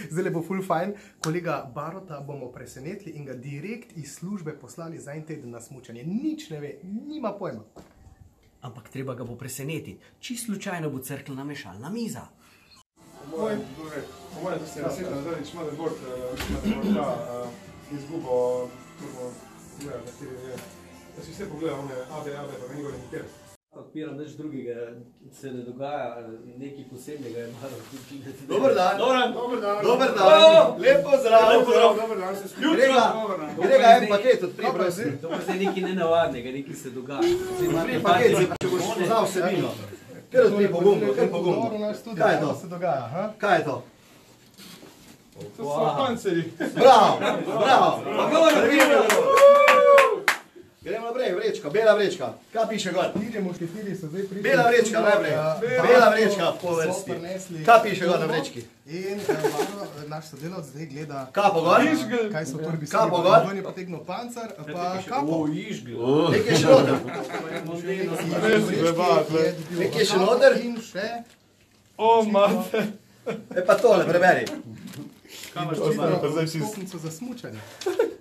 Zdaj bo ful fajn, kolega Barota bomo presenetili in ga direkt iz službe poslali za en teden na smučanje. Nič ne ve, nima pojma. Ampak treba ga bo presenetiti. Čist slučajno bo crkljena mešalna miza. Po mojem, da se naslednja zadnjič malo bolj izgubo turbo gledati, na kateri je. Da si vse pogledal, one AB, pa meni gore nikjer. Odpiram nič drugega, se ne dogaja, nekaj posebnega je malo. Dober dan! Dober dan! Lep pozdrav! Dober dan, se spil. Grega en paket odpri, prosim. To pa zdaj nekaj nenavadnega, nekaj se dogaja. Odpri paket, če boš poznal vsebino. Kjer odpri pogumno, kjer pogumno. Kaj je to? Kaj je to? To so pancerji. Bravo! Gremo naprej, vrečka, bela vrečka. Kaj piše gor? Idemo štefili, so zdaj prišli. Bela vrečka najprej. Bela vrečka po vrsti. Kaj piše gor na vrečki? In naš sodelavc zdaj gleda, Kapo gor? kaj so v torbi sili. Kapo gor? Ven je potegnil pancar, pa kapo. Nekaj še noter. Nekaj še noter. In še... O, mate. Pa tole, preberi. Stopnico za smučanje.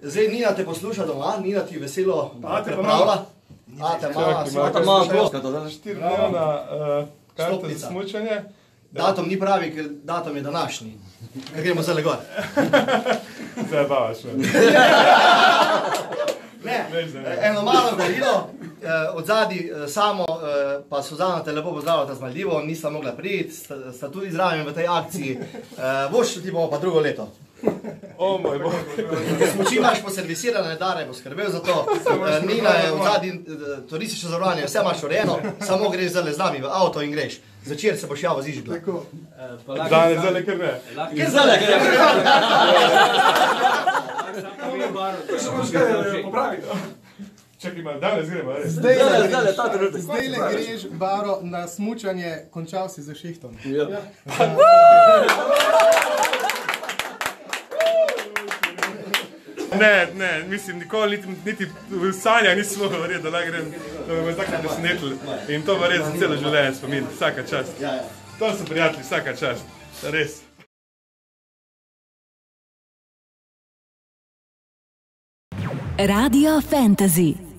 Zdaj Nina te posluša doma, Nina ti veselo prepravlja. Ate mala, Za 4-dnevna karta za smučanje. Datum ni pravi, ker datum je današnji. Kaj gremo zdaj gor? Zdaj bavaš me. Ne, eno malo darilo, od zadaj samo, pa Suzana te lepo pozdravljata z Maldivo, nista mogla priti, sta tudi zraven v tej akciji. Boš ti bomo pa drugo leto. O moj bog. Smuči imaš poservisirane dare, bo skrbel za to. Nina je od zadaj turistično zavarovanje, vse imaš urejeno, samo greš zdaj z nami v avto in greš. Zvečer se boš javo z Ižgla. Danes zdaj ker ne. Kjer zdaj ker ne? Čakaj malo, danes gremo, res. Zdaj le greš, Baro, na smučanje, končal si za šihtom. Ne, mislim, nikoli, niti v sanjah nisem mogel verjeti, da grem, da me bo tako presenetilo. In to bo res za celo življenje spomin, vsaka čast. To so prijatelji, vsaka čast, res. Radio Fantasy.